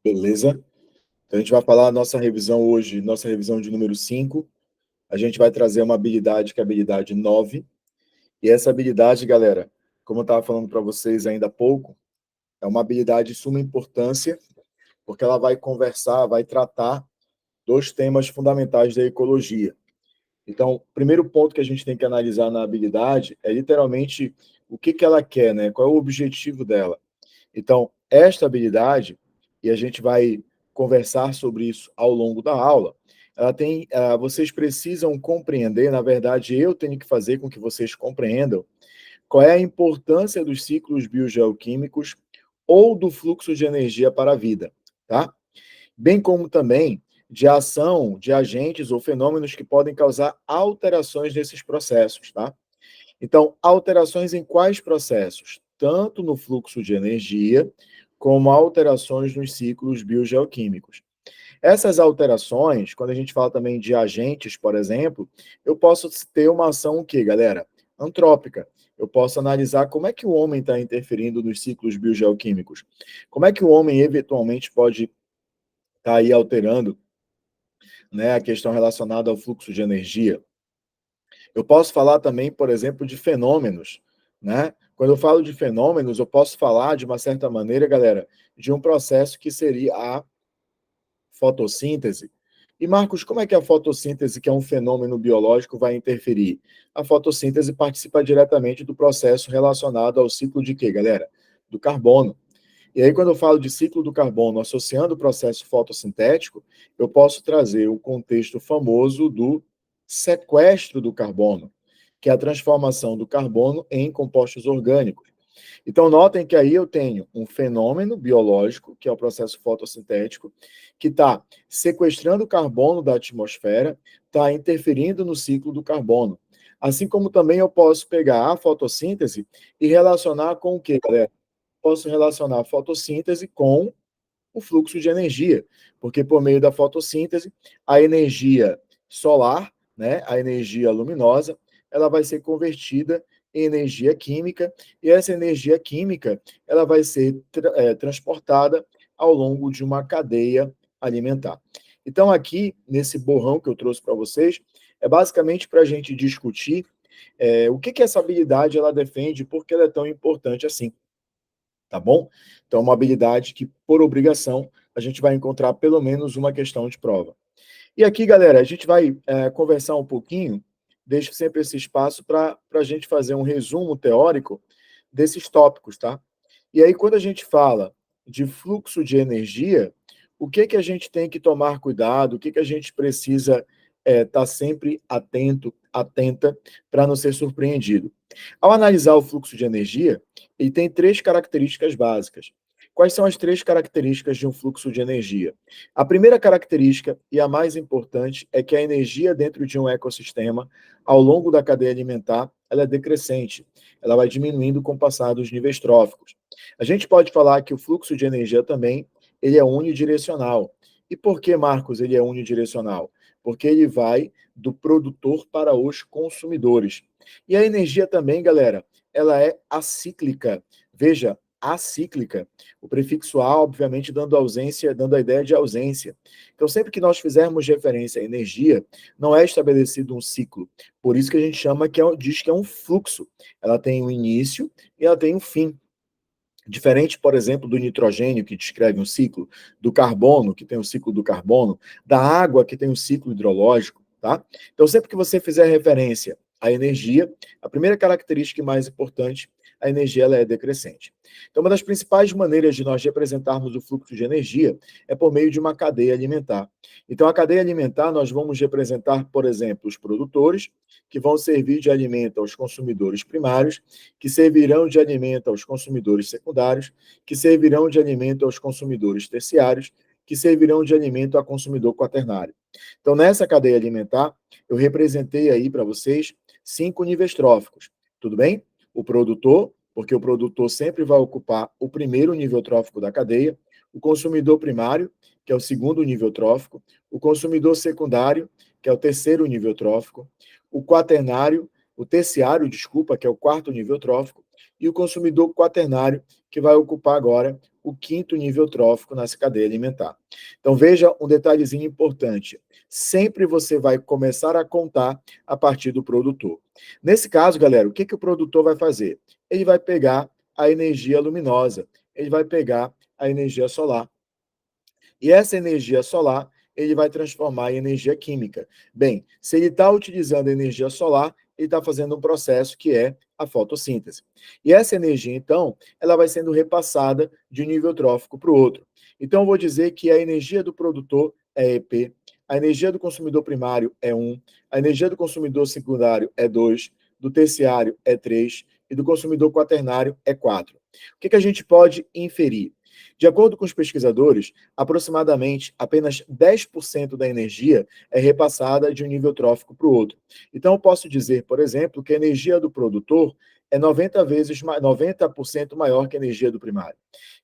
Beleza? Então, a gente vai falar a nossa revisão hoje, nossa revisão de número 5. A gente vai trazer uma habilidade que é a habilidade 9. E essa habilidade, galera, como eu estava falando para vocês ainda há pouco, é uma habilidade de suma importância, porque ela vai conversar, vai tratar dois temas fundamentais da ecologia. Então, o primeiro ponto que a gente tem que analisar na habilidade é literalmente o que ela quer, né? Qual é o objetivo dela. Então, esta habilidade, e a gente vai conversar sobre isso ao longo da aula, ela tem, vocês precisam compreender, na verdade, eu tenho que fazer com que vocês compreendam qual é a importância dos ciclos biogeoquímicos ou do fluxo de energia para a vida, tá? Bem como também de ação de agentes ou fenômenos que podem causar alterações nesses processos, tá? Então, alterações em quais processos? Tanto no fluxo de energia, como alterações nos ciclos biogeoquímicos. Essas alterações, quando a gente fala também de agentes, por exemplo, eu posso ter uma ação o quê, galera? Antrópica. Eu posso analisar como é que o homem está interferindo nos ciclos biogeoquímicos. Como é que o homem eventualmente pode estar aí alterando, né, a questão relacionada ao fluxo de energia. Eu posso falar também, por exemplo, de fenômenos, né? Quando eu falo de fenômenos, eu posso falar, de uma certa maneira, galera, de um processo que seria a fotossíntese. E, Marcos, como é que a fotossíntese, que é um fenômeno biológico, vai interferir? A fotossíntese participa diretamente do processo relacionado ao ciclo de quê, galera? Do carbono. E aí, quando eu falo de ciclo do carbono associando o processo fotossintético, eu posso trazer o contexto famoso do sequestro do carbono, que é a transformação do carbono em compostos orgânicos. Então, notem que aí eu tenho um fenômeno biológico, que é o processo fotossintético, que está sequestrando o carbono da atmosfera, está interferindo no ciclo do carbono. Assim como também eu posso pegar a fotossíntese e relacionar com o quê, galera? Posso relacionar a fotossíntese com o fluxo de energia, porque por meio da fotossíntese, a energia solar, né, a energia luminosa, ela vai ser convertida em energia química, e essa energia química ela vai ser transportada ao longo de uma cadeia alimentar. Então, aqui, nesse borrão que eu trouxe para vocês, é basicamente para a gente discutir o que essa habilidade ela defende e por que ela é tão importante assim. Tá bom? Então, uma habilidade que, por obrigação, a gente vai encontrar pelo menos uma questão de prova. E aqui, galera, a gente vai conversar um pouquinho, deixo sempre esse espaço para a gente fazer um resumo teórico desses tópicos, tá? E aí, quando a gente fala de fluxo de energia, o que que a gente tem que tomar cuidado, o que que a gente precisa estar sempre atento, atenta, para não ser surpreendido. Ao analisar o fluxo de energia, ele tem três características básicas. Quais são as três características de um fluxo de energia? A primeira característica, e a mais importante, é que a energia dentro de um ecossistema, ao longo da cadeia alimentar, ela é decrescente. Ela vai diminuindo com o passar dos níveis tróficos. A gente pode falar que o fluxo de energia também, ele é unidirecional. E por que, Marcos, ele é unidirecional? Porque ele vai do produtor para os consumidores. E a energia também, galera, ela é acíclica. Veja, acíclica. O prefixo a, obviamente, dando ausência, dando a ideia de ausência. Então, sempre que nós fizermos referência à energia, não é estabelecido um ciclo. Por isso que a gente chama diz que é um fluxo. Ela tem um início e ela tem um fim. Diferente, por exemplo, do nitrogênio, que descreve um ciclo, do carbono, que tem o ciclo do carbono, da água, que tem o ciclo hidrológico, tá? Então, sempre que você fizer referência à energia, a primeira característica mais importante, a energia ela é decrescente. Então, uma das principais maneiras de nós representarmos o fluxo de energia é por meio de uma cadeia alimentar. Então, a cadeia alimentar, nós vamos representar, por exemplo, os produtores, que vão servir de alimento aos consumidores primários, que servirão de alimento aos consumidores secundários, que servirão de alimento aos consumidores terciários, que servirão de alimento ao consumidor quaternário. Então, nessa cadeia alimentar, eu representei aí para vocês 5 níveis tróficos. Tudo bem? O produtor, porque o produtor sempre vai ocupar o primeiro nível trófico da cadeia, o consumidor primário, que é o segundo nível trófico, o consumidor secundário, que é o terceiro nível trófico, o quaternário, o terciário, desculpa, que é o quarto nível trófico, e o consumidor quaternário, que vai ocupar agora o quinto nível trófico nessa cadeia alimentar. Então, veja um detalhezinho importante. Sempre você vai começar a contar a partir do produtor. Nesse caso, galera, o que, que o produtor vai fazer? Ele vai pegar a energia luminosa, ele vai pegar a energia solar. E essa energia solar, ele vai transformar em energia química. Bem, se ele está utilizando energia solar, ele está fazendo um processo que é a fotossíntese. E essa energia, então, ela vai sendo repassada de um nível trófico para o outro. Então, eu vou dizer que a energia do produtor é EP, a energia do consumidor primário é 1, a energia do consumidor secundário é 2, do terciário é 3 e do consumidor quaternário é 4. O que a gente pode inferir? De acordo com os pesquisadores, aproximadamente apenas 10% da energia é repassada de um nível trófico para o outro. Então, eu posso dizer, por exemplo, que a energia do produtor é 90% maior que a energia do primário.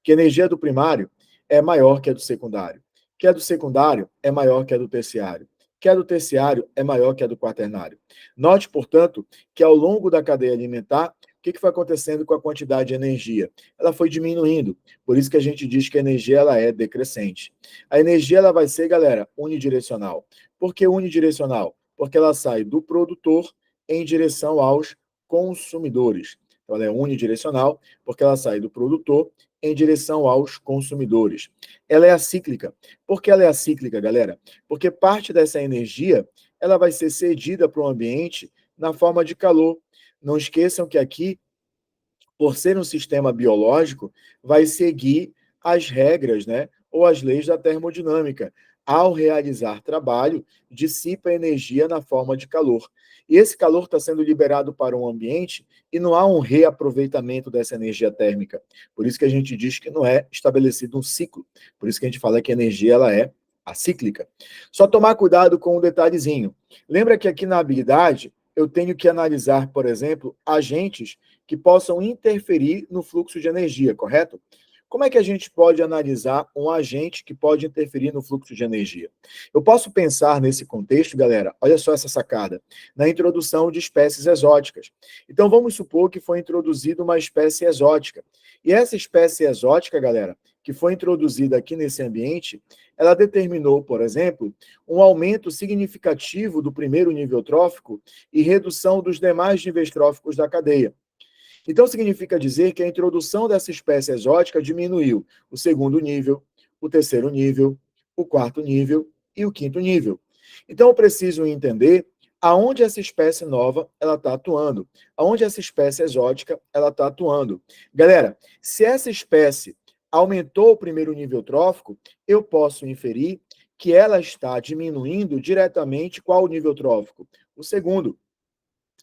Que a energia do primário é maior que a do secundário. Que a do secundário é maior que a do terciário. Que a do terciário é maior que a do quaternário. Note, portanto, que ao longo da cadeia alimentar, o que foi acontecendo com a quantidade de energia? Ela foi diminuindo. Por isso que a gente diz que a energia ela é decrescente. A energia ela vai ser, galera, unidirecional. Por que unidirecional? Porque ela sai do produtor em direção aos consumidores. Então, ela é unidirecional porque ela sai do produtor em direção aos consumidores. Ela é acíclica. Por que ela é acíclica, galera? Porque parte dessa energia ela vai ser cedida para o ambiente na forma de calor. Não esqueçam que aqui, por ser um sistema biológico, vai seguir as regras, né, ou as leis da termodinâmica. Ao realizar trabalho, dissipa energia na forma de calor. E esse calor está sendo liberado para o ambiente e não há um reaproveitamento dessa energia térmica. Por isso que a gente diz que não é estabelecido um ciclo. Por isso que a gente fala que a energia ela é acíclica. Só tomar cuidado com um detalhezinho. Lembra que aqui na habilidade eu tenho que analisar, por exemplo, agentes que possam interferir no fluxo de energia, correto? Como é que a gente pode analisar um agente que pode interferir no fluxo de energia? Eu posso pensar nesse contexto, galera, olha só essa sacada, na introdução de espécies exóticas. Então, vamos supor que foi introduzida uma espécie exótica. E essa espécie exótica, galera, que foi introduzida aqui nesse ambiente, ela determinou, por exemplo, um aumento significativo do primeiro nível trófico e redução dos demais níveis tróficos da cadeia. Então, significa dizer que a introdução dessa espécie exótica diminuiu o segundo nível, o terceiro nível, o quarto nível e o quinto nível. Então, eu preciso entender aonde essa espécie nova ela está atuando, aonde essa espécie exótica ela está atuando. Galera, se essa espécie aumentou o primeiro nível trófico, eu posso inferir que ela está diminuindo diretamente qual o nível trófico? O segundo.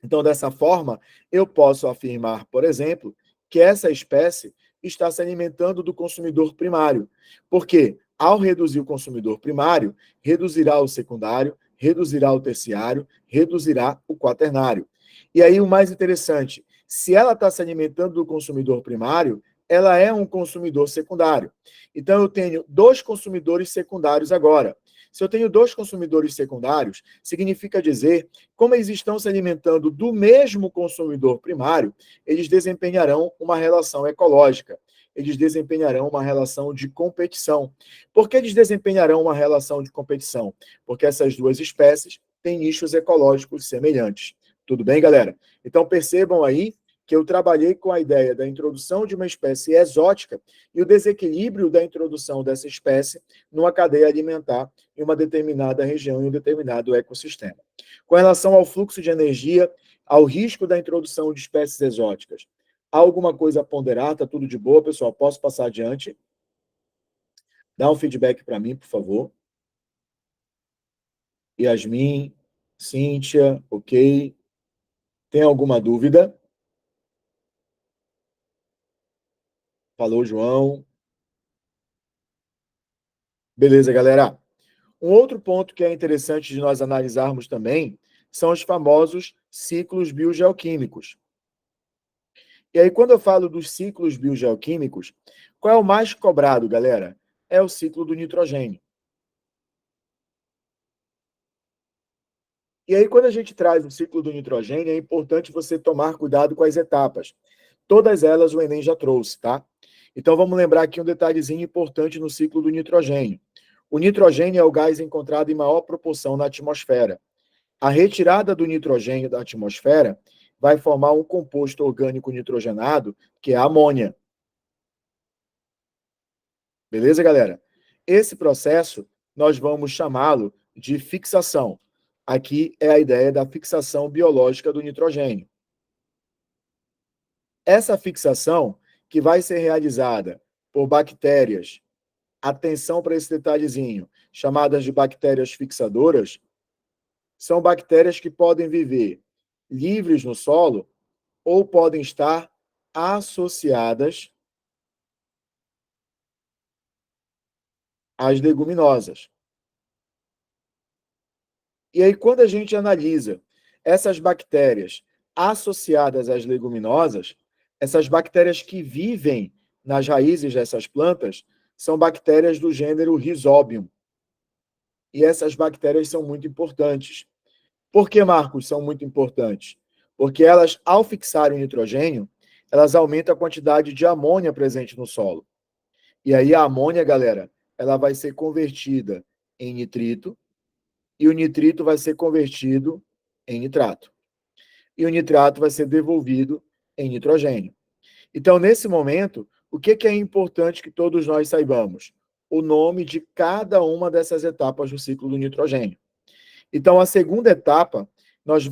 Então, dessa forma, eu posso afirmar, por exemplo, que essa espécie está se alimentando do consumidor primário. Porque, ao reduzir o consumidor primário, reduzirá o secundário, reduzirá o terciário, reduzirá o quaternário. E aí, o mais interessante, se ela está se alimentando do consumidor primário, ela é um consumidor secundário. Então, eu tenho dois consumidores secundários agora. Se eu tenho dois consumidores secundários, significa dizer, como eles estão se alimentando do mesmo consumidor primário, eles desempenharão uma relação ecológica, eles desempenharão uma relação de competição. Por que eles desempenharão uma relação de competição? Porque essas duas espécies têm nichos ecológicos semelhantes. Tudo bem, galera? Então percebam aí que eu trabalhei com a ideia da introdução de uma espécie exótica e o desequilíbrio da introdução dessa espécie numa cadeia alimentar em uma determinada região, em um determinado ecossistema. Com relação ao fluxo de energia, ao risco da introdução de espécies exóticas, há alguma coisa a ponderar? Está tudo de boa, pessoal? Posso passar adiante? Dá um feedback para mim, por favor. Yasmin, Cíntia, ok. Tem alguma dúvida? Falou, João. Beleza, galera. Um outro ponto que é interessante de nós analisarmos também são os famosos ciclos biogeoquímicos. E aí, quando eu falo dos ciclos biogeoquímicos, qual é o mais cobrado, galera? É o ciclo do nitrogênio. E aí, quando a gente traz o ciclo do nitrogênio, é importante você tomar cuidado com as etapas. Todas elas o Enem já trouxe, tá? Então, vamos lembrar aqui um detalhezinho importante no ciclo do nitrogênio. O nitrogênio é o gás encontrado em maior proporção na atmosfera. A retirada do nitrogênio da atmosfera vai formar um composto orgânico nitrogenado, que é a amônia. Beleza, galera? Esse processo nós vamos chamá-lo de fixação. Aqui é a ideia da fixação biológica do nitrogênio. Essa fixação, que vai ser realizada por bactérias, atenção para esse detalhezinho, chamadas de bactérias fixadoras, são bactérias que podem viver livres no solo ou podem estar associadas às leguminosas. E aí, quando a gente analisa essas bactérias associadas às leguminosas, essas bactérias que vivem nas raízes dessas plantas são bactérias do gênero Rhizobium. E essas bactérias são muito importantes. Por que, Marcos, são muito importantes? Porque elas, ao fixarem o nitrogênio, elas aumentam a quantidade de amônia presente no solo. E aí a amônia, galera, ela vai ser convertida em nitrito, e o nitrito vai ser convertido em nitrato. E o nitrato vai ser devolvido em nitrogênio. Então, nesse momento, o que é importante que todos nós saibamos? O nome de cada uma dessas etapas do ciclo do nitrogênio. Então, a segunda etapa,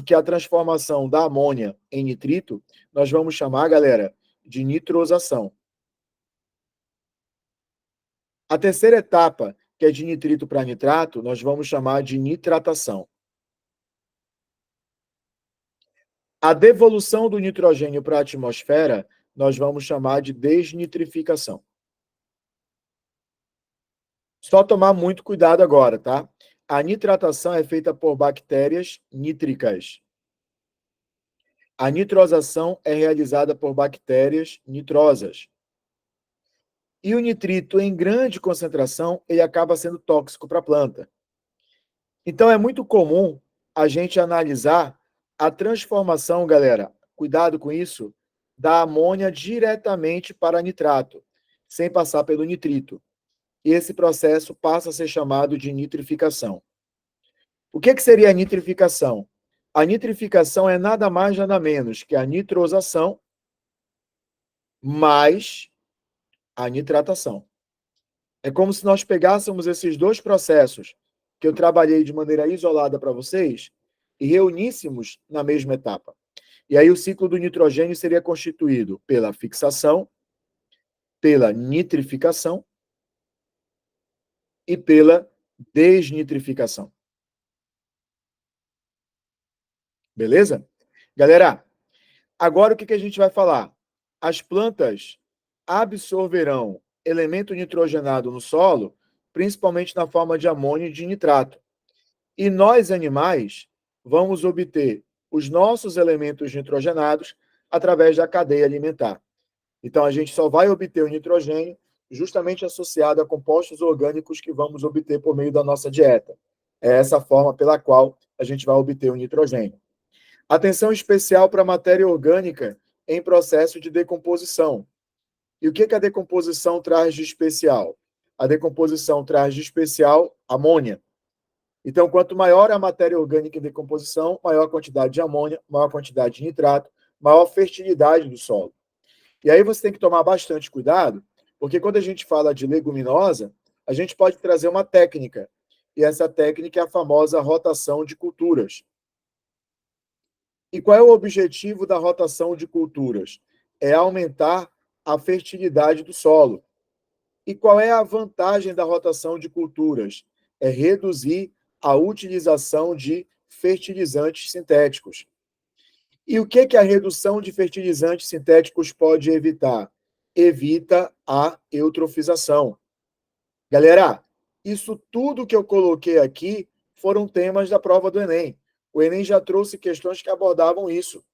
que é a transformação da amônia em nitrito, nós vamos chamar, galera, de nitrosação. A terceira etapa, que é de nitrito para nitrato, nós vamos chamar de nitratação. A devolução do nitrogênio para a atmosfera, nós vamos chamar de desnitrificação. Só tomar muito cuidado agora, tá? A nitratação é feita por bactérias nítricas. A nitrosação é realizada por bactérias nitrosas. E o nitrito, em grande concentração, ele acaba sendo tóxico para a planta. Então, é muito comum a gente analisar a transformação, galera, cuidado com isso, da amônia diretamente para nitrato, sem passar pelo nitrito. E esse processo passa a ser chamado de nitrificação. O que seria a nitrificação? A nitrificação é nada mais, nada menos que a nitrosação mais a nitratação. É como se nós pegássemos esses dois processos que eu trabalhei de maneira isolada para vocês e reuníssemos na mesma etapa. E aí o ciclo do nitrogênio seria constituído pela fixação, pela nitrificação e pela desnitrificação. Beleza? Galera, agora o que a gente vai falar? As plantas absorverão elemento nitrogenado no solo, principalmente na forma de amônio e de nitrato. E nós, animais, vamos obter os nossos elementos nitrogenados através da cadeia alimentar. Então, a gente só vai obter o nitrogênio justamente associado a compostos orgânicos que vamos obter por meio da nossa dieta. É essa forma pela qual a gente vai obter o nitrogênio. Atenção especial para a matéria orgânica em processo de decomposição. E o que a decomposição traz de especial? A decomposição traz de especial amônia. Então, quanto maior a matéria orgânica em decomposição, maior a quantidade de amônia, maior a quantidade de nitrato, maior a fertilidade do solo. E aí você tem que tomar bastante cuidado, porque quando a gente fala de leguminosa, a gente pode trazer uma técnica. E essa técnica é a famosa rotação de culturas. E qual é o objetivo da rotação de culturas? É aumentar a fertilidade do solo. E qual é a vantagem da rotação de culturas? É reduzir a utilização de fertilizantes sintéticos. E o que a redução de fertilizantes sintéticos pode evitar? Evita a eutrofização. Galera, isso tudo que eu coloquei aqui foram temas da prova do Enem. O Enem já trouxe questões que abordavam isso.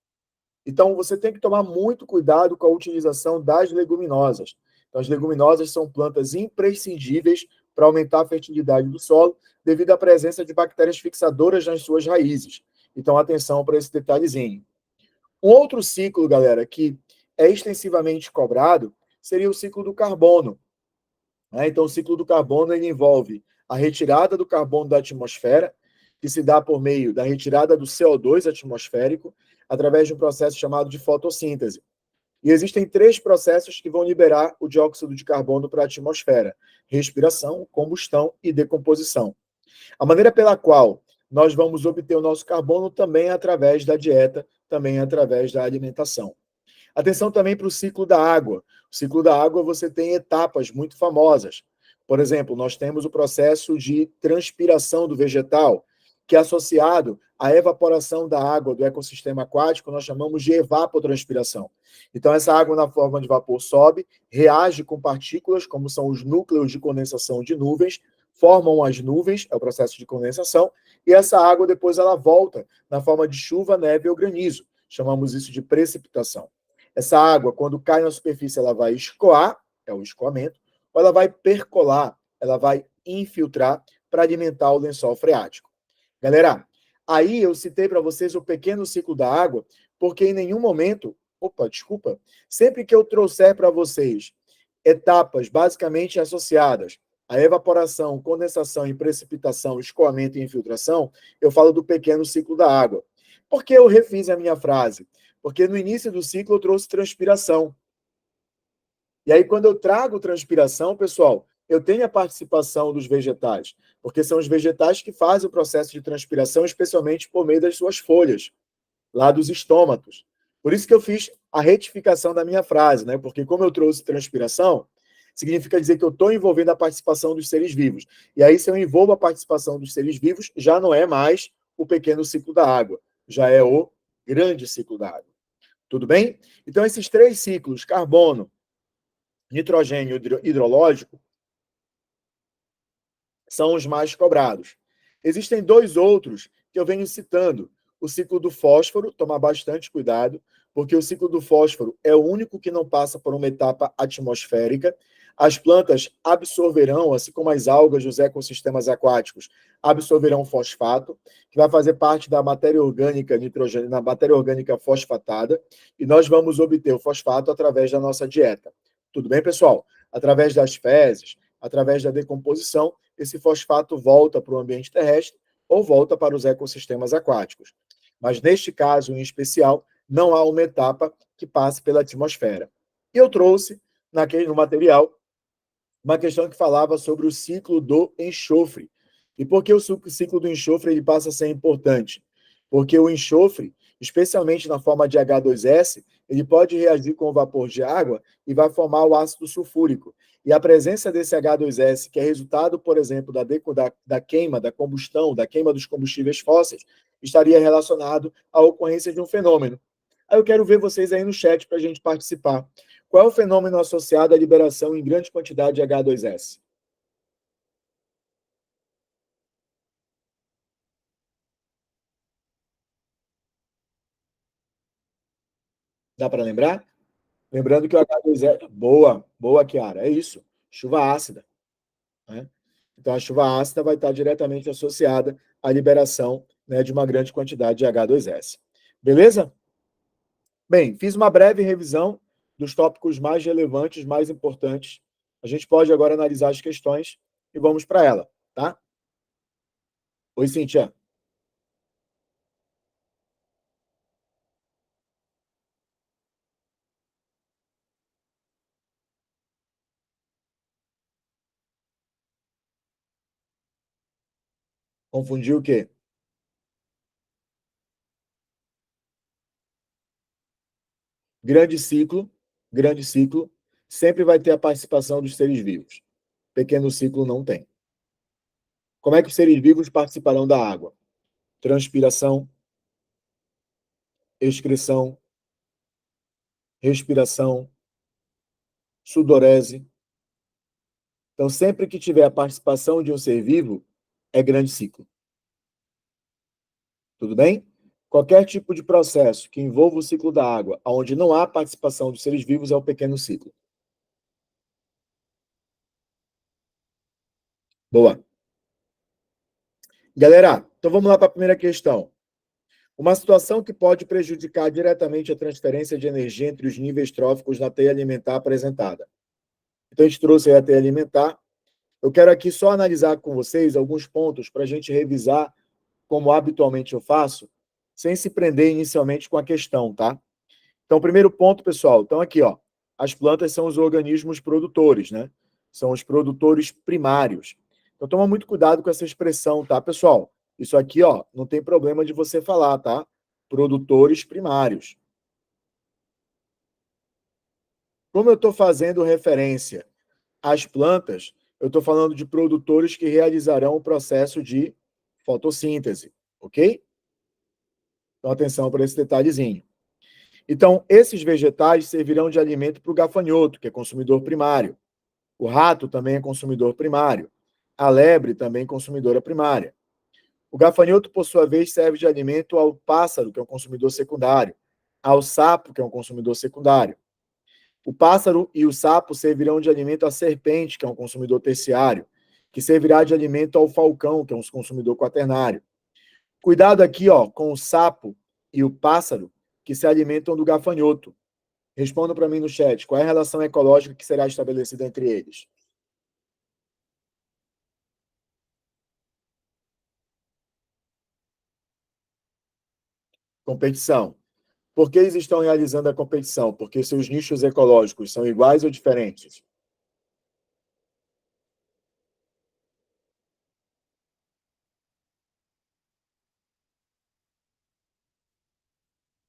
Então, você tem que tomar muito cuidado com a utilização das leguminosas. Então, as leguminosas são plantas imprescindíveis para aumentar a fertilidade do solo, devido à presença de bactérias fixadoras nas suas raízes. Então, atenção para esse detalhezinho. Um outro ciclo, galera, que é extensivamente cobrado, seria o ciclo do carbono. Então, o ciclo do carbono ele envolve a retirada do carbono da atmosfera, que se dá por meio da retirada do CO2 atmosférico, através de um processo chamado de fotossíntese. E existem três processos que vão liberar o dióxido de carbono para a atmosfera: respiração, combustão e decomposição. A maneira pela qual nós vamos obter o nosso carbono também é através da dieta, também é através da alimentação. Atenção também para o ciclo da água. O ciclo da água você tem etapas muito famosas. Por exemplo, nós temos o processo de transpiração do vegetal, que é associado à evaporação da água do ecossistema aquático, nós chamamos de evapotranspiração. Então, essa água na forma de vapor sobe, reage com partículas, como são os núcleos de condensação de nuvens, formam as nuvens, é o processo de condensação, e essa água depois ela volta na forma de chuva, neve ou granizo. Chamamos isso de precipitação. Essa água, quando cai na superfície, ela vai escoar, é o escoamento, ou ela vai percolar, ela vai infiltrar para alimentar o lençol freático. Galera, aí eu citei para vocês o pequeno ciclo da água, porque em nenhum momento, sempre que eu trouxer para vocês etapas basicamente associadas à evaporação, condensação e precipitação, escoamento e infiltração, eu falo do pequeno ciclo da água. Por que eu refiz a minha frase? Porque no início do ciclo eu trouxe transpiração. E aí, quando eu trago transpiração, pessoal, eu tenho a participação dos vegetais, porque são os vegetais que fazem o processo de transpiração, especialmente por meio das suas folhas, lá dos estômatos. Por isso que eu fiz a retificação da minha frase, né? Porque como eu trouxe transpiração, significa dizer que eu estou envolvendo a participação dos seres vivos. E aí, se eu envolvo a participação dos seres vivos, já não é mais o pequeno ciclo da água, já é o grande ciclo da água. Tudo bem? Então, esses três ciclos, carbono, nitrogênio e hidrológico, são os mais cobrados. Existem dois outros que eu venho citando. O ciclo do fósforo, tomar bastante cuidado, porque o ciclo do fósforo é o único que não passa por uma etapa atmosférica. As plantas absorverão, assim como as algas dos ecossistemas aquáticos, absorverão fosfato, que vai fazer parte da matéria orgânica nitrogênio, na matéria orgânica fosfatada, e nós vamos obter o fosfato através da nossa dieta. Tudo bem, pessoal? Através das fezes, através da decomposição, esse fosfato volta para o ambiente terrestre ou volta para os ecossistemas aquáticos. Mas neste caso em especial, não há uma etapa que passe pela atmosfera. E eu trouxe no material uma questão que falava sobre o ciclo do enxofre. E por que o ciclo do enxofre ele passa a ser importante? Porque o enxofre, especialmente na forma de H2S, ele pode reagir com o vapor de água e vai formar o ácido sulfúrico. E a presença desse H2S, que é resultado, por exemplo, da queima, da combustão, da queima dos combustíveis fósseis, estaria relacionado à ocorrência de um fenômeno. Aí eu quero ver vocês aí no chat para a gente participar. Qual é o fenômeno associado à liberação em grande quantidade de H2S? Dá para lembrar? Lembrando que o H2S. Boa, Kiara. É isso. Chuva ácida. Né? Então, a chuva ácida vai estar diretamente associada à liberação, né, de uma grande quantidade de H2S. Beleza? Bem, fiz uma breve revisão dos tópicos mais relevantes, mais importantes. A gente pode agora analisar as questões e vamos para ela, tá? Oi, Cíntia. Confundiu o quê? Grande ciclo, grande ciclo, sempre vai ter a participação dos seres vivos. Pequeno ciclo não tem. Como é que os seres vivos participarão da água? Transpiração, excreção, respiração, sudorese. Então, sempre que tiver a participação de um ser vivo, é grande ciclo. Tudo bem? Qualquer tipo de processo que envolva o ciclo da água, onde não há participação dos seres vivos, é o pequeno ciclo. Boa. Galera, então vamos lá para a primeira questão. Uma situação que pode prejudicar diretamente a transferência de energia entre os níveis tróficos na teia alimentar apresentada. Então, a gente trouxe aí a teia alimentar. Eu quero aqui só analisar com vocês alguns pontos para a gente revisar, como habitualmente eu faço, sem se prender inicialmente com a questão, tá? Então, primeiro ponto, pessoal, então aqui, ó, as plantas são os organismos produtores, né? São os produtores primários. Então, toma muito cuidado com essa expressão, tá, pessoal? Isso aqui, ó, não tem problema de você falar, tá? Produtores primários. Como eu estou fazendo referência às plantas, eu estou falando de produtores que realizarão o processo de fotossíntese, ok? Então, atenção para esse detalhezinho. Então, esses vegetais servirão de alimento para o gafanhoto, que é consumidor primário. O rato também é consumidor primário. A lebre também é consumidora primária. O gafanhoto, por sua vez, serve de alimento ao pássaro, que é um consumidor secundário, ao sapo, que é um consumidor secundário. O pássaro e o sapo servirão de alimento à serpente, que é um consumidor terciário, que servirá de alimento ao falcão, que é um consumidor quaternário. Cuidado aqui, ó, com o sapo e o pássaro, que se alimentam do gafanhoto. Responda para mim no chat, qual é a relação ecológica que será estabelecida entre eles? Competição. Por que eles estão realizando a competição? Porque seus nichos ecológicos são iguais ou diferentes?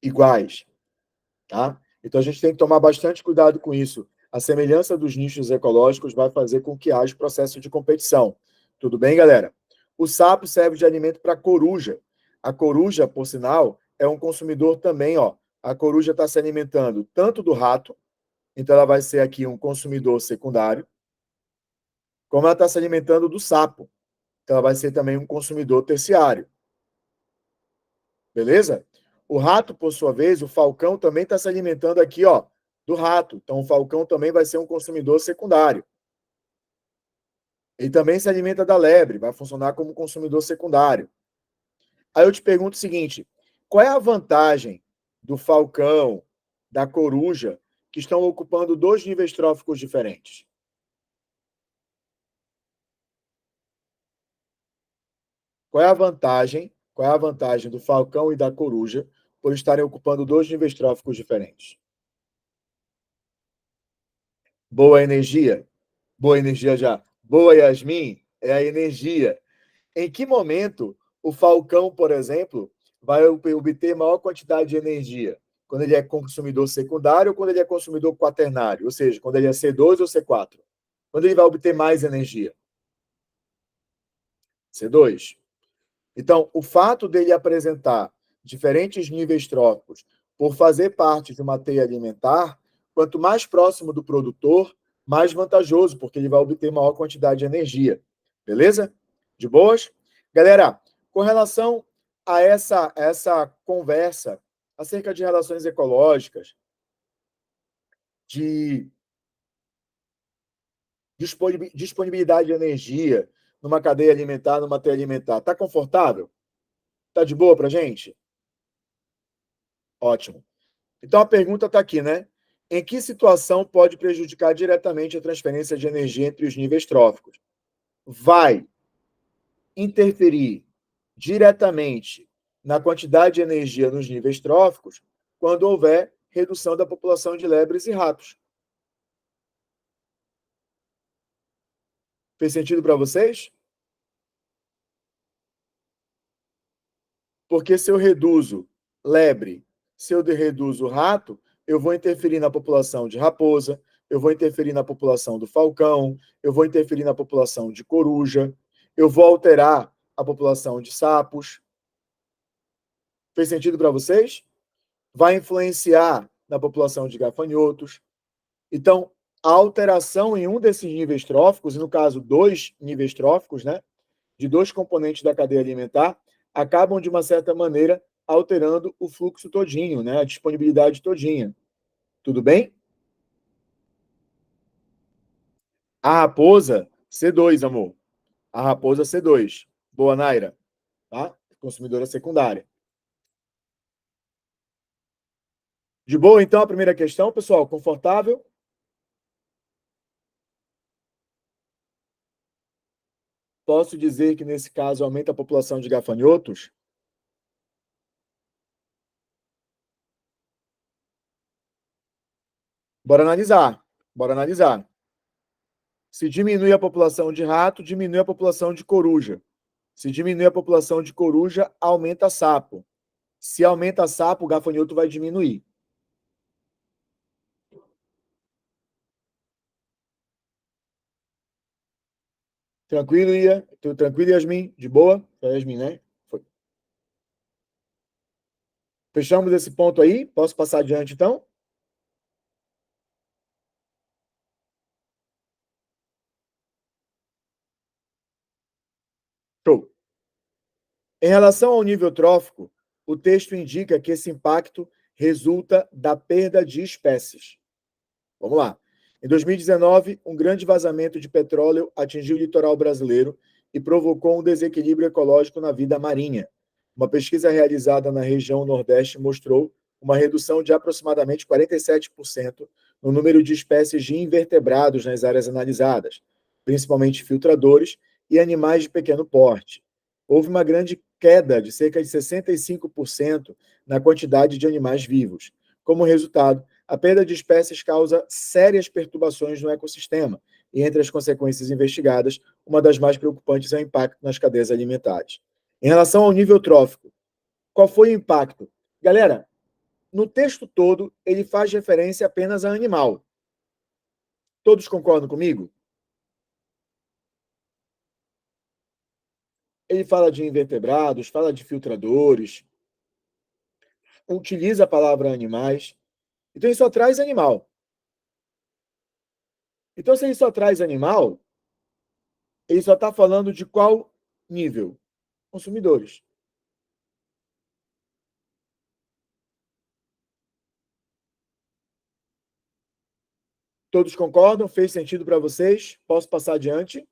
Iguais, tá? Então a gente tem que tomar bastante cuidado com isso. A semelhança dos nichos ecológicos vai fazer com que haja processo de competição. Tudo bem, galera? O sapo serve de alimento para a coruja. A coruja, por sinal, é um consumidor também, ó. A coruja está se alimentando tanto do rato, então ela vai ser aqui um consumidor secundário, como ela está se alimentando do sapo, então ela vai ser também um consumidor terciário. Beleza? O rato, por sua vez, o falcão também está se alimentando aqui, ó, do rato. Então, o falcão também vai ser um consumidor secundário. Ele também se alimenta da lebre, vai funcionar como consumidor secundário. Aí eu te pergunto o seguinte: qual é a vantagem do falcão, da coruja, que estão ocupando dois níveis tróficos diferentes? Qual é a vantagem? Qual é a vantagem do falcão e da coruja por estarem ocupando dois níveis tróficos diferentes? Boa energia. Boa energia já. Boa, Yasmin, é a energia. Em que momento o falcão, por exemplo, vai obter maior quantidade de energia? Quando ele é consumidor secundário ou quando ele é consumidor quaternário? Ou seja, quando ele é C2 ou C4? Quando ele vai obter mais energia? C2. Então, o fato dele apresentar diferentes níveis tróficos por fazer parte de uma teia alimentar, quanto mais próximo do produtor, mais vantajoso, porque ele vai obter maior quantidade de energia. Beleza? De boas? Galera, com relação a essa conversa acerca de relações ecológicas, de disponibilidade de energia numa cadeia alimentar, numa teia alimentar, tá confortável? Tá de boa pra gente? Ótimo. Então a pergunta está aqui, né? Em que situação pode prejudicar diretamente a transferência de energia entre os níveis tróficos? Vai interferir diretamente na quantidade de energia nos níveis tróficos quando houver redução da população de lebres e ratos. Fez sentido para vocês? Porque se eu reduzo lebre, se eu reduzo rato, eu vou interferir na população de raposa, eu vou interferir na população do falcão, eu vou interferir na população de coruja, eu vou alterar a população de sapos. Fez sentido para vocês? Vai influenciar na população de gafanhotos. Então, a alteração em um desses níveis tróficos, e no caso, dois níveis tróficos, né? De dois componentes da cadeia alimentar acabam, de uma certa maneira, alterando o fluxo todinho, né? A disponibilidade todinha. Tudo bem? A raposa, C2, amor. A raposa, C2. Boa, Naira. Tá? Consumidora secundária. De boa, então, a primeira questão, pessoal? Confortável? Posso dizer que, nesse caso, aumenta a população de gafanhotos? Bora analisar. Bora analisar. Se diminui a população de rato, diminui a população de coruja. Se diminui a população de coruja, aumenta sapo. Se aumenta sapo, o gafanhoto vai diminuir. Tranquilo, Ia? Tudo tranquilo, Yasmin? De boa? É Yasmin, né? Foi. Fechamos esse ponto aí? Posso passar adiante, então? Show. Em relação ao nível trófico, o texto indica que esse impacto resulta da perda de espécies. Vamos lá. Em 2019, um grande vazamento de petróleo atingiu o litoral brasileiro e provocou um desequilíbrio ecológico na vida marinha. Uma pesquisa realizada na região Nordeste mostrou uma redução de aproximadamente 47% no número de espécies de invertebrados nas áreas analisadas, principalmente filtradores e animais de pequeno porte. Houve uma grande queda de cerca de 65% na quantidade de animais vivos. Como resultado, a perda de espécies causa sérias perturbações no ecossistema, e entre as consequências investigadas, uma das mais preocupantes é o impacto nas cadeias alimentares. Em relação ao nível trófico, qual foi o impacto? Galera, no texto todo, ele faz referência apenas a animal. Todos concordam comigo? Ele fala de invertebrados, fala de filtradores, utiliza a palavra animais. Então, ele só traz animal. Então, se ele só traz animal, ele só está falando de qual nível? Consumidores. Todos concordam? Fez sentido para vocês? Posso passar adiante?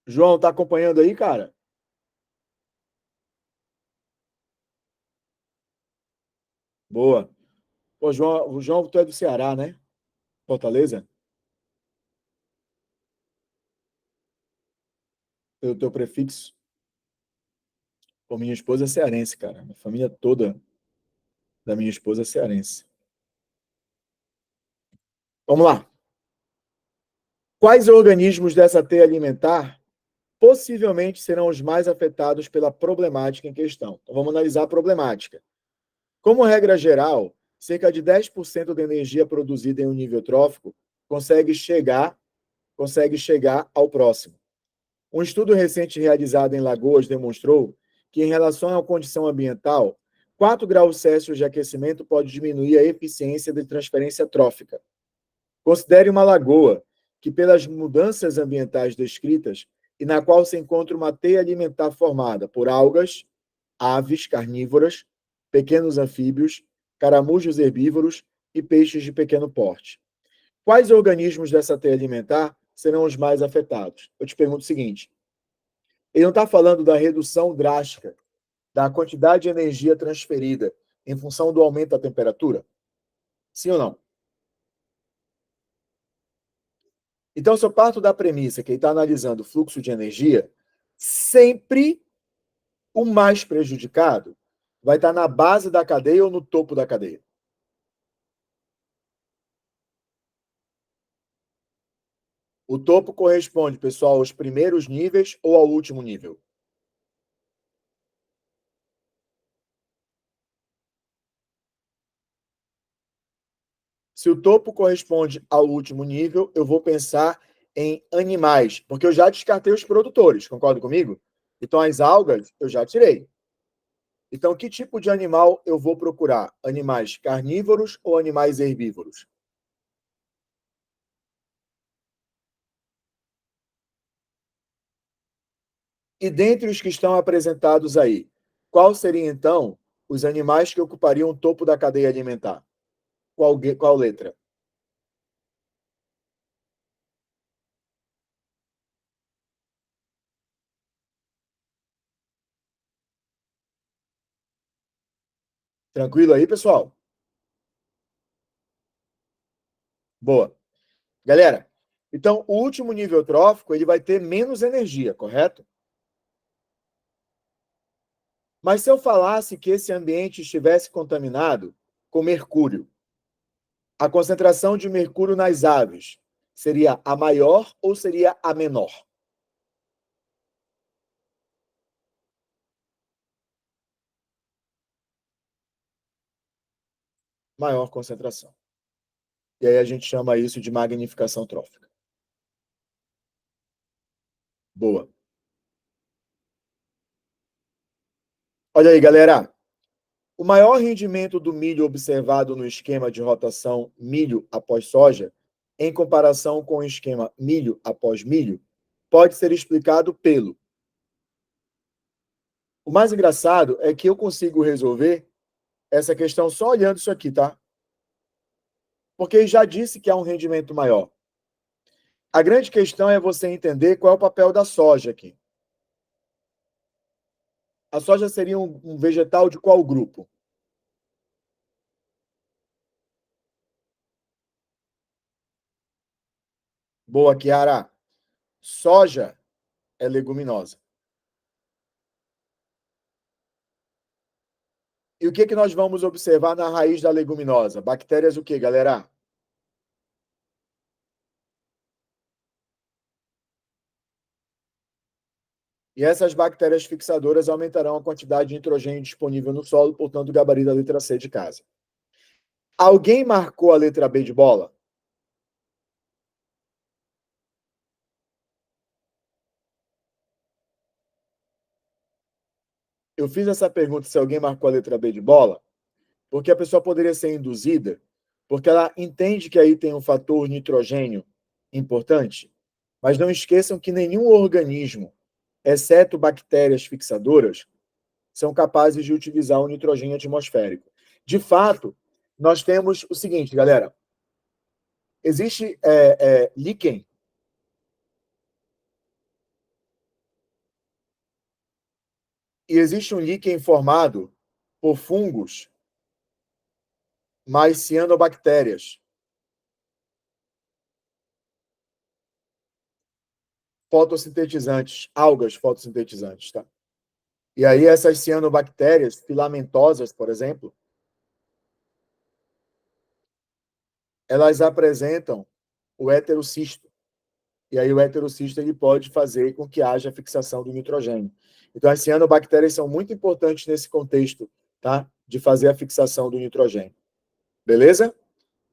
João, tá acompanhando aí, cara? Boa. Pô, João, tu é do Ceará, né? Fortaleza? O teu prefixo. Pô, minha esposa é cearense, cara. A família toda da minha esposa é cearense. Vamos lá. Quais organismos dessa teia alimentar possivelmente serão os mais afetados pela problemática em questão? Então, vamos analisar a problemática. Como regra geral, cerca de 10% da energia produzida em um nível trófico consegue chegar, consegue chegar ao próximo. Um estudo recente realizado em Lagoas demonstrou que, em relação à condição ambiental, 4 graus Celsius de aquecimento pode diminuir a eficiência de transferência trófica. Considere uma lagoa que, pelas mudanças ambientais descritas, e na qual se encontra uma teia alimentar formada por algas, aves carnívoras, pequenos anfíbios, caramujos herbívoros e peixes de pequeno porte. Quais organismos dessa teia alimentar serão os mais afetados? Eu te pergunto o seguinte: ele não está falando da redução drástica da quantidade de energia transferida em função do aumento da temperatura? Sim ou não? Então, se eu parto da premissa que ele está analisando o fluxo de energia, sempre o mais prejudicado vai estar na base da cadeia ou no topo da cadeia. O topo corresponde, pessoal, aos primeiros níveis ou ao último nível? Se o topo corresponde ao último nível, eu vou pensar em animais, porque eu já descartei os produtores, concorda comigo? Então, as algas eu já tirei. Então, que tipo de animal eu vou procurar? Animais carnívoros ou animais herbívoros? E dentre os que estão apresentados aí, qual seria então os animais que ocupariam o topo da cadeia alimentar? Qual letra? Tranquilo aí, pessoal? Boa. Galera, então o último nível trófico ele vai ter menos energia, correto? Mas se eu falasse que esse ambiente estivesse contaminado com mercúrio, a concentração de mercúrio nas aves seria a maior ou seria a menor? Maior concentração. E aí a gente chama isso de magnificação trófica. Boa. Olha aí, galera. O maior rendimento do milho observado no esquema de rotação milho após soja, em comparação com o esquema milho após milho, pode ser explicado pelo. O mais engraçado é que eu consigo resolver essa questão só olhando isso aqui, tá? Porque já disse que há um rendimento maior. A grande questão é você entender qual é o papel da soja aqui. A soja seria um vegetal de qual grupo? Boa, Kiara. Soja é leguminosa. E o que, que nós vamos observar na raiz da leguminosa? Bactérias o quê, galera? E essas bactérias fixadoras aumentarão a quantidade de nitrogênio disponível no solo, portanto, o gabarito da letra C de casa. Alguém marcou a letra B de bola? Eu fiz essa pergunta se alguém marcou a letra B de bola, porque a pessoa poderia ser induzida, porque ela entende que aí tem um fator nitrogênio importante, mas não esqueçam que nenhum organismo, exceto bactérias fixadoras, são capazes de utilizar o nitrogênio atmosférico. De fato, nós temos o seguinte, galera. Existe líquen. E existe um líquen formado por fungos mais cianobactérias, fotossintetizantes, algas fotossintetizantes, tá? E aí essas cianobactérias filamentosas, por exemplo, elas apresentam o heterocisto. E aí o heterocisto ele pode fazer com que haja fixação do nitrogênio. Então as cianobactérias são muito importantes nesse contexto, tá? De fazer a fixação do nitrogênio. Beleza?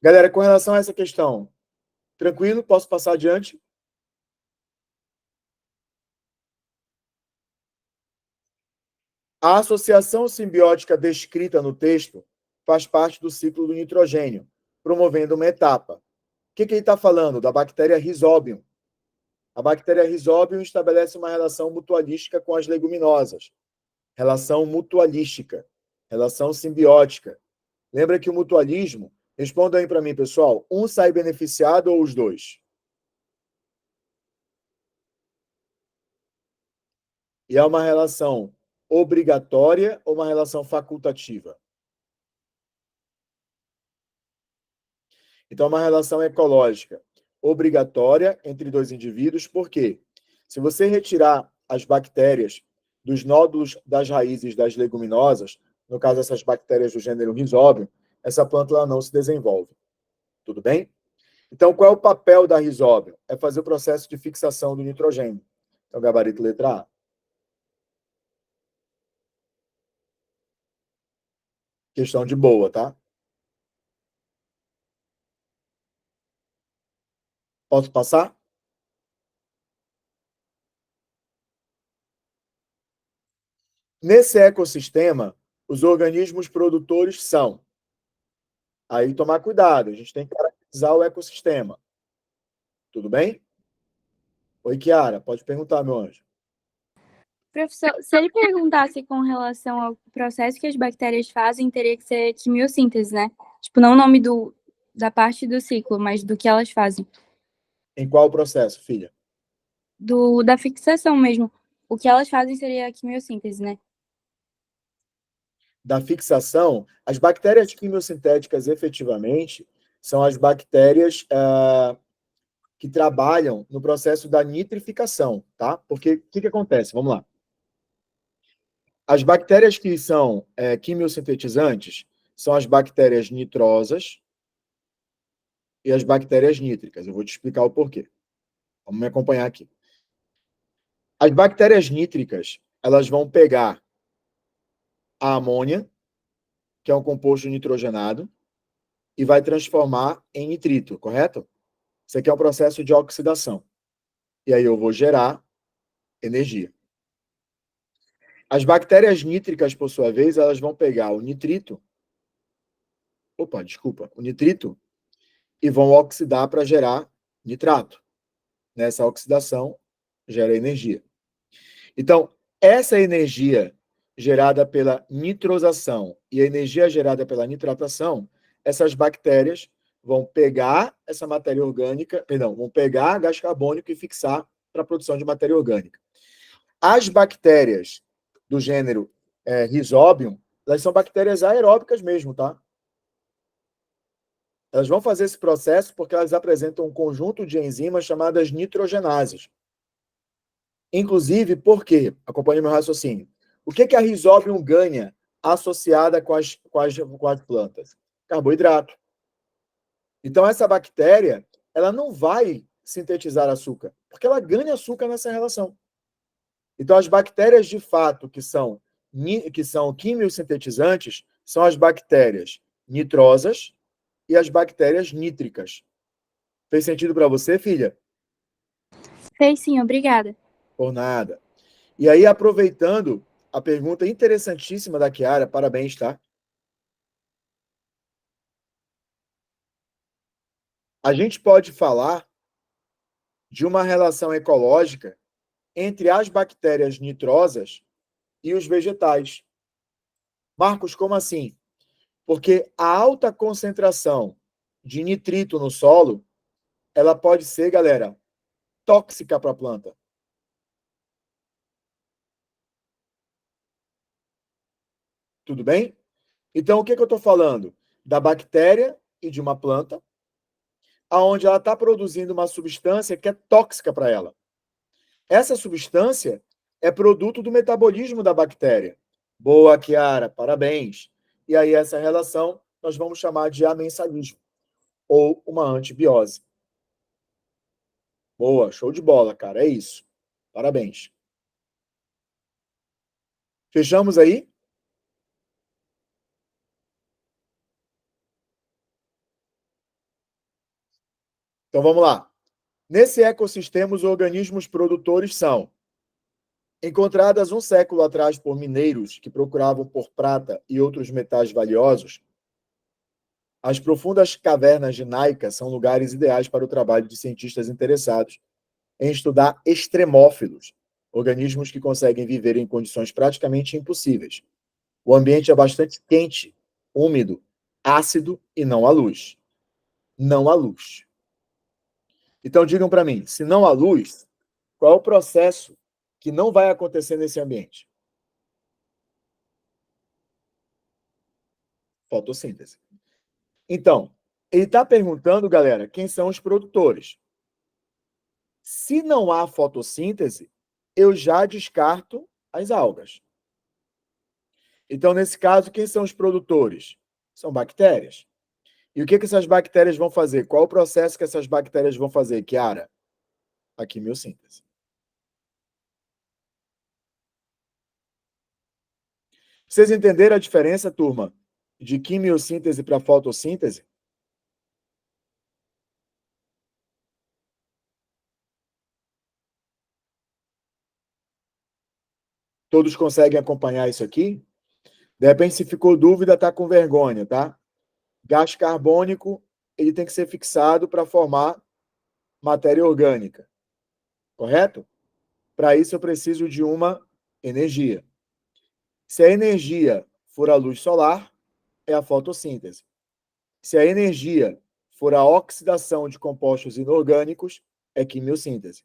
Galera, com relação a essa questão, tranquilo? Posso passar adiante? A associação simbiótica descrita no texto faz parte do ciclo do nitrogênio, promovendo uma etapa. O que ele está falando? Da bactéria Rhizobium. A bactéria Rhizobium estabelece uma relação mutualística com as leguminosas. Relação mutualística. Relação simbiótica. Lembra que o mutualismo... Responda aí para mim, pessoal. Um sai beneficiado ou os dois? E é uma relação obrigatória ou uma relação facultativa? Então, é uma relação ecológica obrigatória entre dois indivíduos, por quê? Se você retirar as bactérias dos nódulos das raízes das leguminosas, no caso, essas bactérias do gênero Rhizobium, essa planta ela não se desenvolve. Tudo bem? Então, qual é o papel da Rhizobium? É fazer o processo de fixação do nitrogênio. Então, gabarito letra A. Questão de boa, tá? Posso passar? Nesse ecossistema, os organismos produtores são. Aí tomar cuidado, a gente tem que caracterizar o ecossistema. Tudo bem? Oi, Kiara, pode perguntar, meu anjo. Professor, se ele perguntasse com relação ao processo que as bactérias fazem, teria que ser quimiossíntese, né? Tipo, não o nome da parte do ciclo, mas do que elas fazem. Em qual processo, filha? Da fixação mesmo. O que elas fazem seria a quimiossíntese, né? Da fixação, as bactérias quimiosintéticas, efetivamente, são as bactérias que trabalham no processo da nitrificação, tá? Porque o que acontece? Vamos lá. As bactérias que são quimiosintetizantes são as bactérias nitrosas e as bactérias nítricas. Eu vou te explicar o porquê. Vamos me acompanhar aqui. As bactérias nítricas, elas vão pegar a amônia, que é um composto nitrogenado, e vai transformar em nitrito, correto? Isso aqui é um processo de oxidação. E aí eu vou gerar energia. As bactérias nítricas, por sua vez, elas vão pegar o nitrito, o nitrito, e vão oxidar para gerar nitrato. Nessa oxidação, gera energia. Então, essa energia gerada pela nitrosação e a energia gerada pela nitratação, essas bactérias vão pegar essa matéria orgânica, vão pegar gás carbônico e fixar para a produção de matéria orgânica. As bactérias do gênero Rhizobium, elas são bactérias aeróbicas mesmo, tá? Elas vão fazer esse processo porque elas apresentam um conjunto de enzimas chamadas nitrogenases. Inclusive, por quê? Acompanhe meu raciocínio. O que a Rhizobium ganha associada com as plantas? Carboidrato. Então, essa bactéria, ela não vai sintetizar açúcar, porque ela ganha açúcar nessa relação. Então, as bactérias, de fato, que são quimiosintetizantes, são as bactérias nitrosas e as bactérias nítricas. Fez sentido para você, filha? Fez sim, obrigada. Por nada. E aí, aproveitando a pergunta interessantíssima da Chiara, parabéns, tá? A gente pode falar de uma relação ecológica entre as bactérias nitrosas e os vegetais. Marcos, como assim? Porque a alta concentração de nitrito no solo, ela pode ser, galera, tóxica para a planta. Tudo bem? Então, o que eu estou falando? Da bactéria e de uma planta, onde ela está produzindo uma substância que é tóxica para ela. Essa substância é produto do metabolismo da bactéria. Boa, Chiara, parabéns. E aí, essa relação nós vamos chamar de amensalismo, ou uma antibiose. Boa, show de bola, cara, é isso. Parabéns. Fechamos aí? Então vamos lá. Nesse ecossistema, os organismos produtores são encontradas um século atrás por mineiros que procuravam por prata e outros metais valiosos. As profundas cavernas de Naica são lugares ideais para o trabalho de cientistas interessados em estudar extremófilos, organismos que conseguem viver em condições praticamente impossíveis. O ambiente é bastante quente, úmido, ácido e não há luz. Não há luz. Então digam para mim, se não há luz, qual é o processo que não vai acontecer nesse ambiente? Fotossíntese. Então, ele está perguntando, galera, quem são os produtores. Se não há fotossíntese, eu já descarto as algas. Então, nesse caso, quem são os produtores? São bactérias. E o que essas bactérias vão fazer? Qual o processo que essas bactérias vão fazer, Chiara? A quimiossíntese. Vocês entenderam a diferença, turma, de quimiossíntese para fotossíntese? Todos conseguem acompanhar isso aqui? De repente, se ficou dúvida, tá com vergonha, tá? Gás carbônico, ele tem que ser fixado para formar matéria orgânica, correto? Para isso, eu preciso de uma energia. Se a energia for a luz solar, é a fotossíntese. Se a energia for a oxidação de compostos inorgânicos, é quimiossíntese.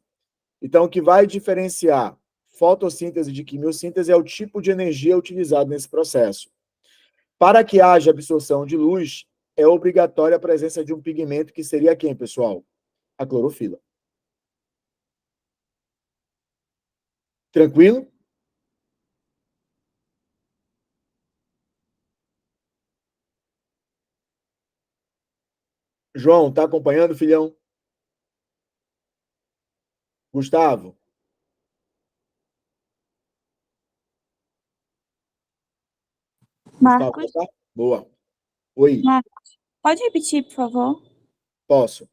Então, o que vai diferenciar fotossíntese de quimiossíntese é o tipo de energia utilizado nesse processo. Para que haja absorção de luz, é obrigatória a presença de um pigmento que seria quem, pessoal? A clorofila. Tranquilo? João, tá acompanhando, filhão? Gustavo? Gustavo, Marcos? tá? Boa. Oi, Marcos, pode repetir, por favor? posso.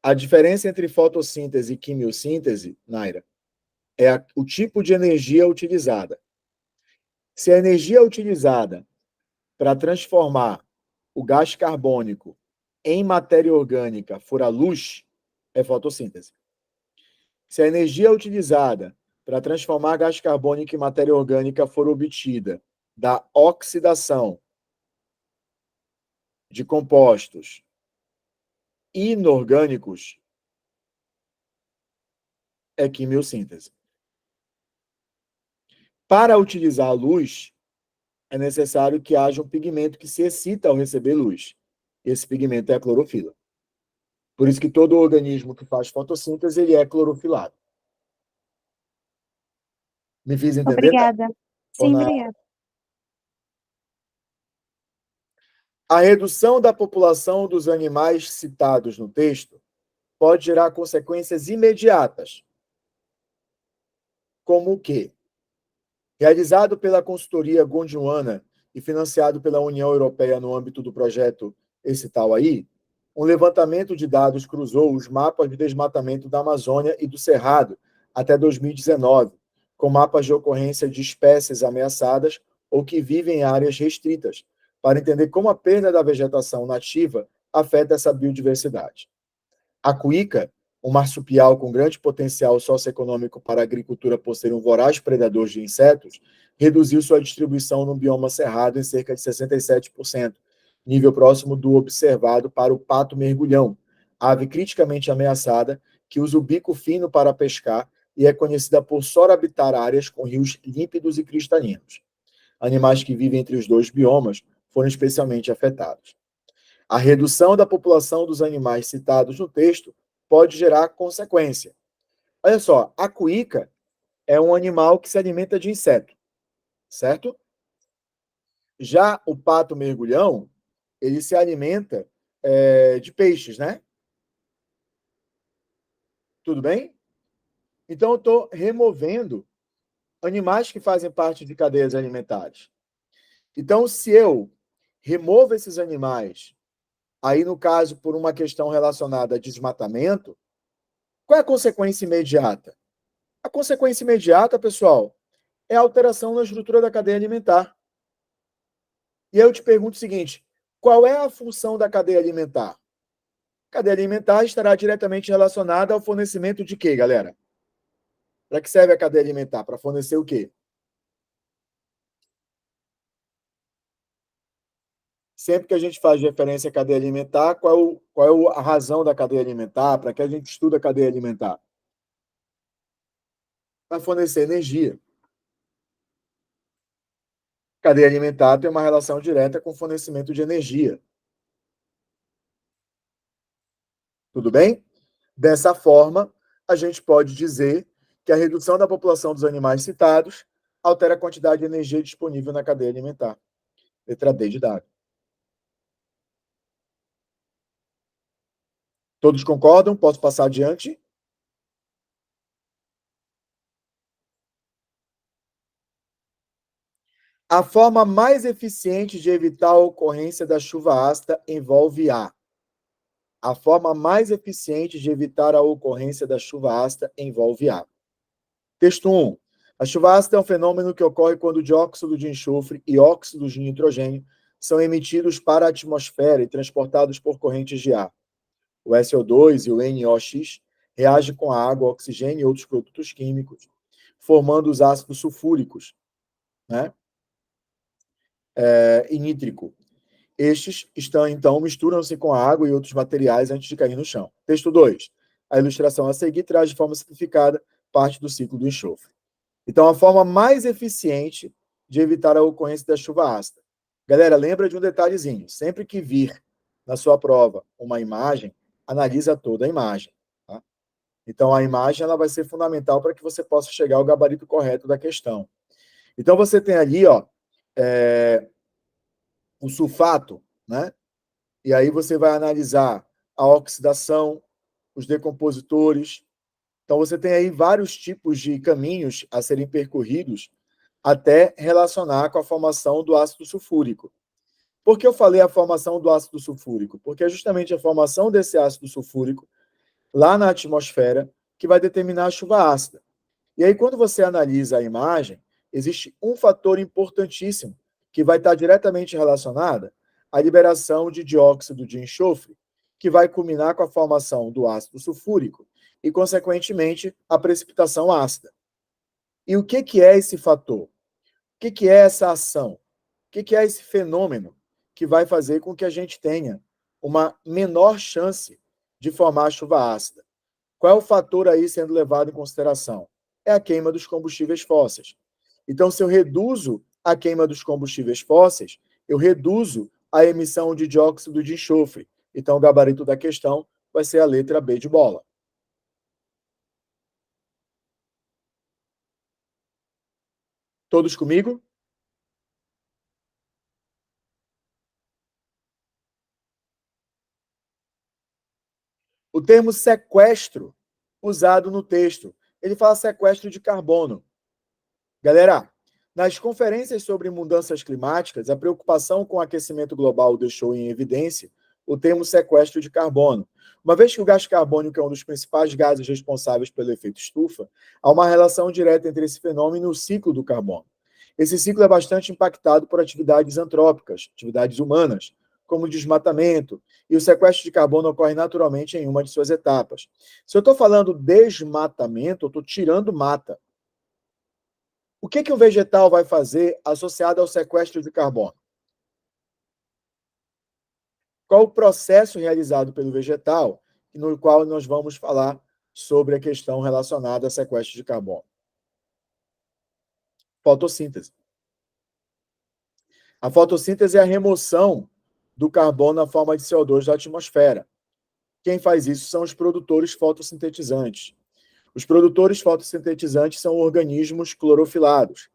A diferença entre fotossíntese e quimiossíntese, Naira, é o tipo de energia utilizada. Se a energia utilizada para transformar o gás carbônico em matéria orgânica for a luz, é fotossíntese. Se a energia utilizada para transformar gás carbônico em matéria orgânica for obtida da oxidação de compostos inorgânicos, é quimiossíntese. Para utilizar a luz, é necessário que haja um pigmento que se excita ao receber luz. Esse pigmento é a clorofila. Por isso que todo organismo que faz fotossíntese, ele é clorofilado. Me fiz entender? Obrigada. Sim, obrigada. A redução da população dos animais citados no texto pode gerar consequências imediatas, como o quê? Realizado pela consultoria Gondwana e financiado pela União Europeia no âmbito do projeto esse tal aí, um levantamento de dados cruzou os mapas de desmatamento da Amazônia e do Cerrado até 2019, com mapas de ocorrência de espécies ameaçadas ou que vivem em áreas restritas, para entender como a perda da vegetação nativa afeta essa biodiversidade. A cuíca, um marsupial com grande potencial socioeconômico para a agricultura por ser um voraz predador de insetos, reduziu sua distribuição no bioma cerrado em cerca de 67%, nível próximo do observado para o pato mergulhão, ave criticamente ameaçada que usa o bico fino para pescar e é conhecida por só habitar áreas com rios límpidos e cristalinos. Animais que vivem entre os dois biomas foram especialmente afetados. A redução da população dos animais citados no texto pode gerar consequência. Olha só, a cuíca é um animal que se alimenta de inseto, certo? Já o pato mergulhão, ele se alimenta de peixes, né? Tudo bem? Então, eu estou removendo animais que fazem parte de cadeias alimentares. Então, se eu removo esses animais, aí no caso, por uma questão relacionada a desmatamento, qual é a consequência imediata? A consequência imediata, pessoal, é a alteração na estrutura da cadeia alimentar. E aí eu te pergunto o seguinte: qual é a função da cadeia alimentar? A cadeia alimentar estará diretamente relacionada ao fornecimento de quê, galera? Para que serve a cadeia alimentar? Para fornecer o quê? Sempre que a gente faz referência à cadeia alimentar, qual é a razão da cadeia alimentar? Para que a gente estuda a cadeia alimentar? Para fornecer energia. A cadeia alimentar tem uma relação direta com o fornecimento de energia. Tudo bem? Dessa forma, a gente pode dizer que a redução da população dos animais citados altera a quantidade de energia disponível na cadeia alimentar. Letra D de dado. Todos concordam? Posso passar adiante? A forma mais eficiente de evitar a ocorrência da chuva ácida envolve a. A forma mais eficiente de evitar a ocorrência da chuva ácida envolve a. Texto 1. A chuva ácida é um fenômeno que ocorre quando o dióxido de enxofre e óxidos de nitrogênio são emitidos para a atmosfera e transportados por correntes de ar. O SO2 e o NOx reagem com a água, oxigênio e outros produtos químicos, formando os ácidos sulfúricos, né? E nítrico. Estes então misturam-se com a água e outros materiais antes de cair no chão. Texto 2. A ilustração a seguir traz de forma simplificada parte do ciclo do enxofre. Então, a forma mais eficiente de evitar a ocorrência da chuva ácida. Galera, lembra de um detalhezinho. Sempre que vir na sua prova uma imagem, analisa toda a imagem. Tá? Então, a imagem ela vai ser fundamental para que você possa chegar ao gabarito correto da questão. Então, você tem ali o sulfato, né? E aí você vai analisar a oxidação, os decompositores. Então, você tem aí vários tipos de caminhos a serem percorridos até relacionar com a formação do ácido sulfúrico. Por que eu falei a formação do ácido sulfúrico? Porque é justamente a formação desse ácido sulfúrico lá na atmosfera que vai determinar a chuva ácida. E aí, quando você analisa a imagem, existe um fator importantíssimo que vai estar diretamente relacionado à liberação de dióxido de enxofre, que vai culminar com a formação do ácido sulfúrico e, consequentemente, a precipitação ácida. E o que é esse fator? O que é essa ação? O que é esse fenômeno que vai fazer com que a gente tenha uma menor chance de formar chuva ácida? Qual é o fator aí sendo levado em consideração? É a queima dos combustíveis fósseis. Então, se eu reduzo a queima dos combustíveis fósseis, eu reduzo a emissão de dióxido de enxofre. Então, o gabarito da questão vai ser a letra B de bola. Todos comigo? O termo sequestro, usado no texto, ele fala sequestro de carbono. Galera, nas conferências sobre mudanças climáticas, a preocupação com o aquecimento global deixou em evidência o termo sequestro de carbono. Uma vez que o gás carbônico é um dos principais gases responsáveis pelo efeito estufa, há uma relação direta entre esse fenômeno e o ciclo do carbono. Esse ciclo é bastante impactado por atividades antrópicas, atividades humanas, como o desmatamento, e o sequestro de carbono ocorre naturalmente em uma de suas etapas. Se eu estou falando desmatamento, eu estou tirando mata. O que o vegetal vai fazer associado ao sequestro de carbono? Qual o processo realizado pelo vegetal, no qual nós vamos falar sobre a questão relacionada a sequestro de carbono? Fotossíntese. A fotossíntese é a remoção do carbono na forma de CO2 da atmosfera. Quem faz isso são os produtores fotossintetizantes. Os produtores fotossintetizantes são organismos clorofilados.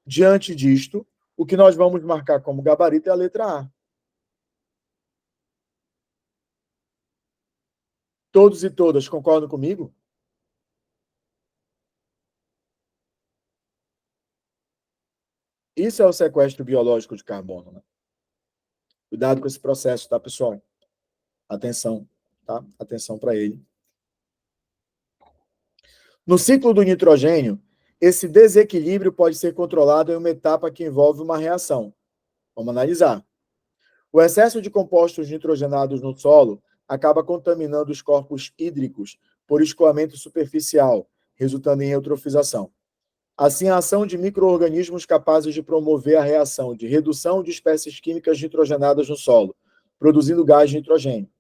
Diante disto, o que nós vamos marcar como gabarito é a letra A. Todos e todas concordam comigo? Isso é o sequestro biológico de carbono. Né? Cuidado com esse processo, tá, pessoal? Atenção, tá? Atenção para ele. No ciclo do nitrogênio, esse desequilíbrio pode ser controlado em uma etapa que envolve uma reação. Vamos analisar. O excesso de compostos nitrogenados no solo acaba contaminando os corpos hídricos por escoamento superficial, resultando em eutrofização. Assim, a ação de micro-organismos capazes de promover a reação de redução de espécies químicas nitrogenadas no solo, produzindo gás nitrogênio.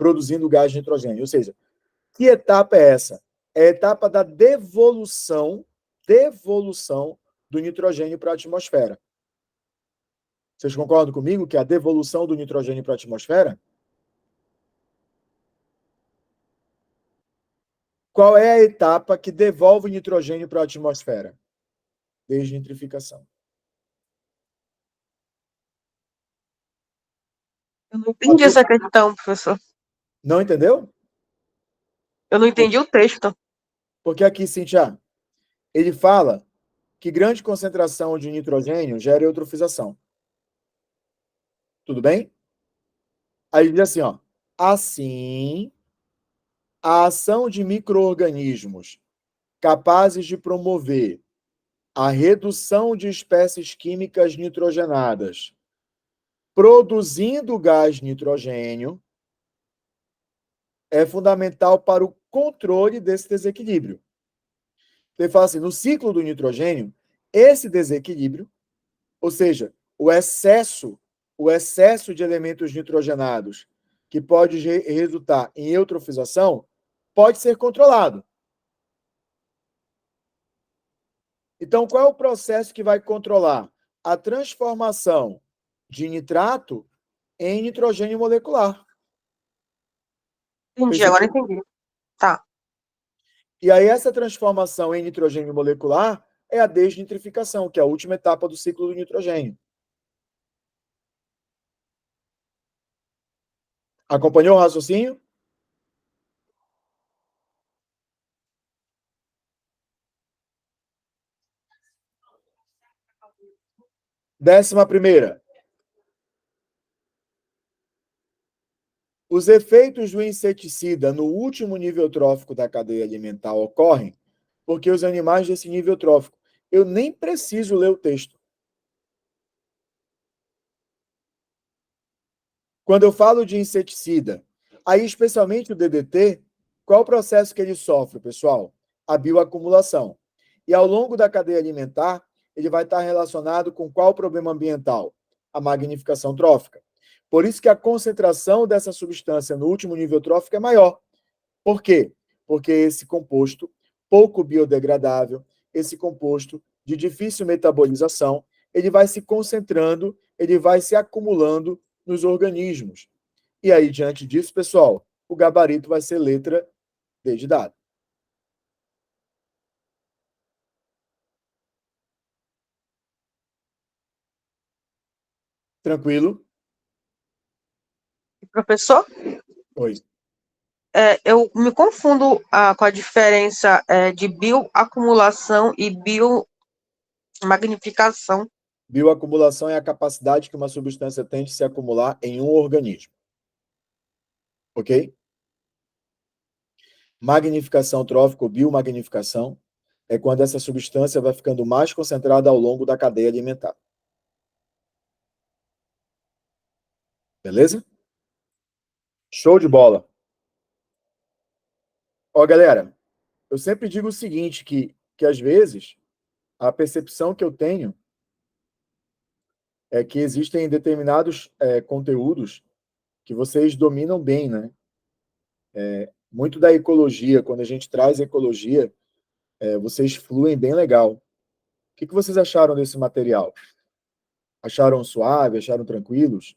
Ou seja, que etapa é essa? É a etapa da devolução do nitrogênio para a atmosfera. Vocês concordam comigo que a devolução do nitrogênio para a atmosfera? Qual é a etapa que devolve o nitrogênio para a atmosfera? Desnitrificação. Eu não entendi essa questão, professor. Não entendeu? Eu não entendi o texto. Porque aqui, Cintia, ele fala que grande concentração de nitrogênio gera eutrofização. Tudo bem? Aí ele diz assim, ó. Assim, a ação de micro-organismos capazes de promover a redução de espécies químicas nitrogenadas, produzindo gás nitrogênio, é fundamental para o controle desse desequilíbrio. Ele fala assim, no ciclo do nitrogênio, esse desequilíbrio, ou seja, o excesso de elementos nitrogenados, que pode resultar em eutrofização, pode ser controlado. Então, qual é o processo que vai controlar? A transformação de nitrato em nitrogênio molecular. Entendi, agora entendi. Tá. E aí essa transformação em nitrogênio molecular é a desnitrificação, que é a última etapa do ciclo do nitrogênio. Acompanhou o raciocínio? Décima primeira. Os efeitos do inseticida no último nível trófico da cadeia alimentar ocorrem porque os animais desse nível trófico. Eu nem preciso ler o texto. Quando eu falo de inseticida, aí especialmente o DDT, qual o processo que ele sofre, pessoal? A bioacumulação. E ao longo da cadeia alimentar, ele vai estar relacionado com qual problema ambiental? A magnificação trófica. Por isso que a concentração dessa substância no último nível trófico é maior. Por quê? Porque esse composto pouco biodegradável, esse composto de difícil metabolização, ele vai se concentrando, ele vai se acumulando nos organismos. E aí, diante disso, pessoal, o gabarito vai ser letra D de dado. Tranquilo? Professor, Oi. eu me confundo com a diferença de bioacumulação e biomagnificação. Bioacumulação é a capacidade que uma substância tem de se acumular em um organismo. Ok? Magnificação trófica ou biomagnificação é quando essa substância vai ficando mais concentrada ao longo da cadeia alimentar. Beleza? Show de bola. Ó, galera, eu sempre digo o seguinte, que às vezes a percepção que eu tenho é que existem determinados conteúdos que vocês dominam bem, né? Muito da ecologia, quando a gente traz ecologia, vocês fluem bem legal. O que vocês acharam desse material? Acharam suave? Acharam tranquilos?